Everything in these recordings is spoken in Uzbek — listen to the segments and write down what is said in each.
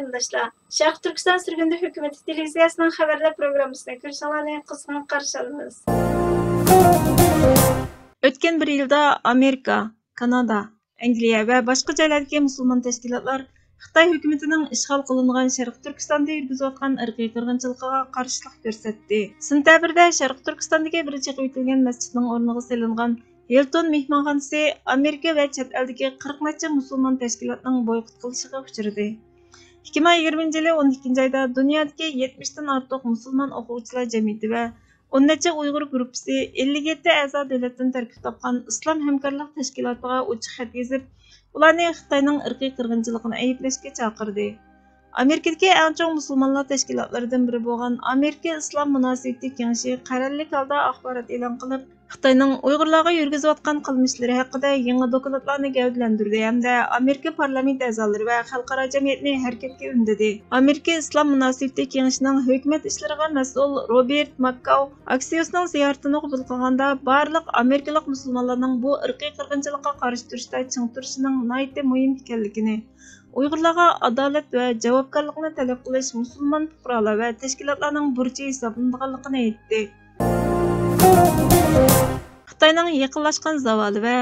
qarindoshlar. Sharq Turkiston Surgundi hukumati televiziyasining xabarlar programmasini ko'rishlarini qizg'in qarshi olamiz. O'tgan bir yilda Amerika, Kanada, Angliya va boshqa joylardagi musulmon tashkilotlar Xitoy hukumatining ishg'ol qilingan Sharq Turkistonda yurgizayotgan irqiy qirg'inchilikqa qarshilik ko'rsatdi. Sentabrda Sharq Turkistondagi bir chiqib o'tilgan masjidning o'rniga solingan Hilton mehmonxonasi Amerika va chet eldagi 40 necha musulmon tashkilotning boykot qilishiga uchradi. 2020 yili 12 oyda dunyodagi 70 dan ortiq musulmon o'quvchilar jamiyati va 10 necha Uyg'ur gruppasi 57 a'zo davlatdan tarkib topgan Islom hamkorlik tashkilotiga ochiq xat yozib, ularni Xitoyning irqiy qirg'inchiligini ayblashga chaqirdi. Amerikadagi eng chong musulmonlar tashkilotlaridan biri bo'lgan Amerika Islom munosabati kengashi qarorlik holda axborot e'lon qilib, Xitoyning Uyg'urlarga yurgizayotgan qilmishlari haqida yangi dokladlarni gavdalantirdi hamda Amerika parlament a'zolari va xalqaro jamiyatni harakatga undadi. Amerika Islom munosabati kengashining hukumat ishlariga mas'ul Robert Makkau Axiosning ziyoratini qabul qilganda barliq amerikalik musulmonlarning bu irqiy qirg'inchilikqa qarshi turishda ching turishining nihoyatda muhim ekanligini, Uyg'urlarga adolat va javobgarlikni talab qilish musulmon fuqarolar va tashkilotlarning burchi hisoblanadiganligini aytdi. Xitoyning yaqinlashgan zavoli va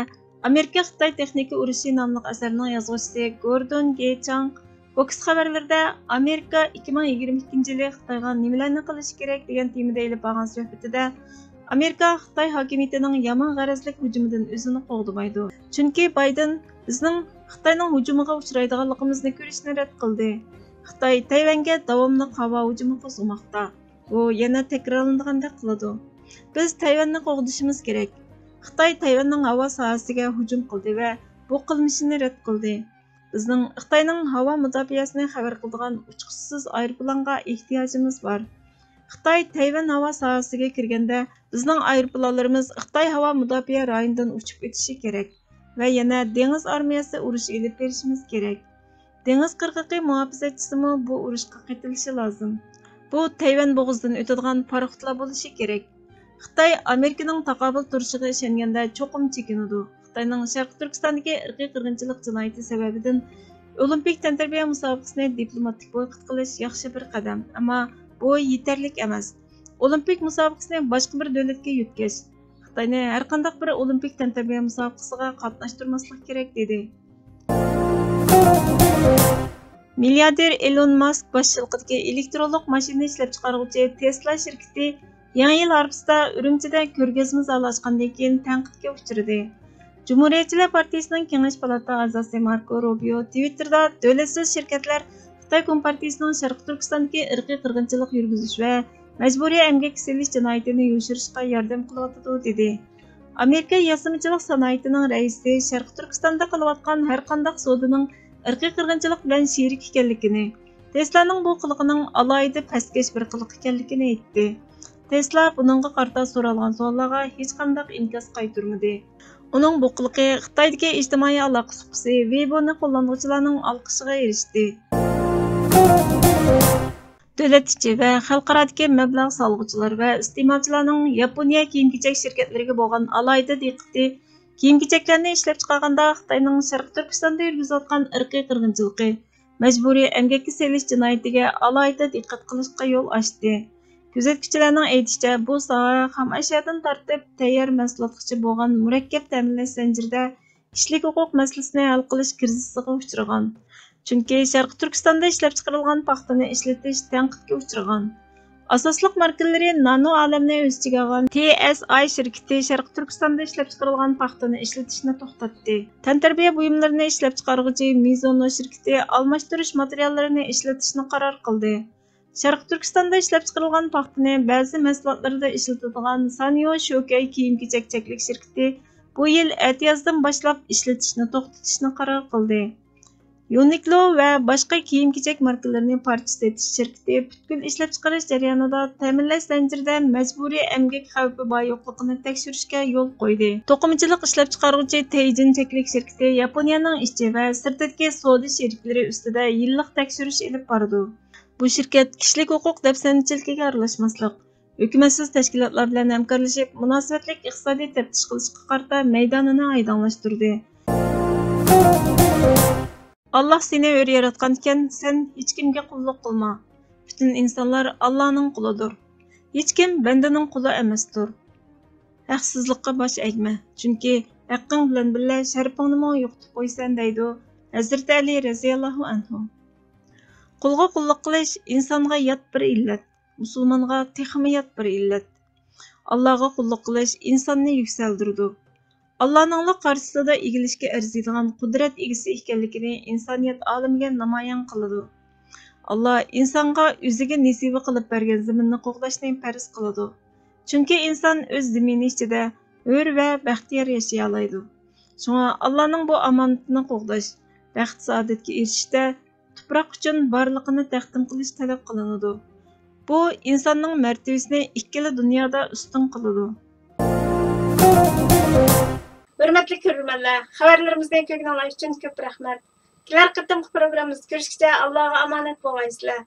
Amerika-Xitoy texnika urushi nomli asarning yozuvchisi Gordon G. Chang Fox xabarlarida Amerika 2022 yili Xitoyga nimalarni qilish kerak degan temada elib borgan suhbatida Amerika Xitoy hokimiyatining yomon g'arazlik hujumidan o'zini qo'g'damaydi. Chunki Bayden bizning Xitoyning hujumiga uchraydiganligimizni ko'rishni rad qildi. Xitoy Tayvanga davomli havo hujumi qo'zg'amoqda. Bu yana takrorlanadiganday qiladi. Biz Tayvanni qo'g'dishimiz kerak. Xitoy Tayvanning havo sohasiga hujum qildi va bu qilmishini rad qildi. Bizning Xitoyning havo mudofaasini xabar qiladigan uchquchsiz aeroplanga ehtiyojimiz bor. Xitoy Tayvan havo sohasiga kirganda bizning aeroplanlarimiz Xitoy havo mudofaa rayonidan uchib o'tishi kerak va yana dengiz armiyasi urush elib berishimiz kerak. Dengiz qirg'oqi muhofazatchisimi bu urushga qatnashishi lozim. Bu Tayvan bo'g'zidan o'tadigan paraxodlar bo'lishi kerak. Xitoy Amerikaning taqobil turishiga ishonganda cho'qim chekinadi. Xitoyning Sharq Turkistondagi irqiy qirg'inchilik jinoyati sababidan Olimpik tantarbiya musobaqasini diplomatik boykot qilish yaxshi bir qadam, ammo bu yetarli emas. Olimpik musobaqasini boshqa bir davlatga yutkash. Xitoyni har qanday bir Olimpik tantarbiya musobaqasiga qatnashtirmaslik kerak dedi. Milliarder Elon Musk boshchiligidagi elektronlik mashina ishlab chiqaruvchi Tesla shirkati Yangi yil arifasida Urumchida ko'rgazma zali ochgandan keyin tanqidga uchradi. Cumhuriyetchilar partiyasining Kengash palata a'zosi Marco Rubio Twitterda davlatsiz shirkatlar Xitoy Kompartiyasining Sharq Turkistondagi irqiy qirg'inchilik yurgizish va majburiy emgak silish jinoyatini yo'shirishga yordam qilyotdi dedi. Amerika yasamochilik sanoatining raisi Sharq Turkistonda qilayotgan har qanday savdoning irqiy qirg'inchilik bilan sherik ekanligini, Tesla'ning bu qiliqining alohida pastkash bir qiliq ekanligini aytdi. Tesla buningga qarata so'ralgan savollarga hech qanday inkos qaytarmadi. Uning bu qiliqi Xitoydagi ijtimoiy aloqa suhbati Weibo'ni qo'llanuvchilarning olqishiga erishdi. Davlat ichi va xalqarodagi mablag' solg'uvchilar va iste'molchilarning Yaponiya kiyim-kechak shirkatlariga bo'lgan alohida diqqati kiyim-kechaklarni ishlab chiqarganda Xitoyning Sharq Turkistonda yurgizayotgan irqiy qirg'inchiligi, majburiy emgakka selish jinoyatiga alohida diqqat qilishga yo'l ochdi. Kuzatuvchilarning aytishicha, bu soha ham ashyodan tortib tayyor mahsulotgacha bo'lgan murakkab ta'minlash zanjirida kishilik huquq masalasini hal qilish krizisiga uchragan. Chunki Sharq Turkistonda ishlab chiqarilgan paxtani ishlatish tanqidga uchragan. Asosliq markalari nano olamni o'z ichiga olgan TSI shirkati Sharq Turkistonda ishlab chiqarilgan paxtani ishlatishni to'xtatdi. Tantarbiya buyumlarini ishlab chiqaruvchi Mizuno shirkati almashtirish materiallarini ishlatishni qaror qildi. Sharq Turkistonda ishlab chiqarilgan paxtani ba'zi mahsulotlarda ishlatiladigan Sanyo Shokai kiyim-kechak cheklik shirkati bu yil e'tiyozdan boshlab ishlatishni to'xtatishni qaror qildi. Uniqlo va boshqa kiyim-kechak markalarini parcha setish shirkati butkul ishlab chiqarish jarayonida ta'minlash zanjirida majburiy emgak xavfi bor yo'qligini tekshirishga yo'l qo'ydi. To'qimachilik ishlab chiqaruvchi Teijin cheklik shirkati Yaponiyaning ichki va sirtdagi savdo sheriklari ustida yillik tekshirish olib bordi. Bu shirkat kishilik huquq dafsanchiligiga aralashmaslik, hukumatsiz tashkilotlar bilan hamkorlashib, munosabatli iqtisodiy taftish qilishga qarata maydonini aydonlashtirdi. Allah seni öyle yaratkanken sen hiç kimge kulluk kılma. Bütün insanlar Allah'ın kuludur. Hiç kim bendenin kulu emasdir. Haqsızlıqqa baş egme. Çünkü haqqing bilan birga sharpingni yo'qotib qo'ysan deydi Hazrati Ali radhiyallohu anhu. Qulga qulluq qilish insonga yot bir illat, musulmonga texmi yot bir illat. Allohga qulluq qilish insonni yuksaldirdi. Allohning qarshisida egilishga arziydigan qudrat egisi ekanligini insoniyat olamiga namoyon qiladi. Allah insonga o'ziga nasiba qilib bergan zaminni qo'g'dashni farz qiladi. Chunki inson o'z zamini ichida hur va baxtiyor yashay oladi. Shunga Allohning bu omonatini qo'g'dash, baxt saodatga erishishda tuproq uchun borliqini taqdim qilish talab qilinadi. Bu insonning martabasini ikkala dunyoda ustun qiladi. Hürmetli görürmenler, haberlerimizden kökünü için köp rahmet. Kiler kıttım programımız görüşkice Allah'a emanet olmaysızlar.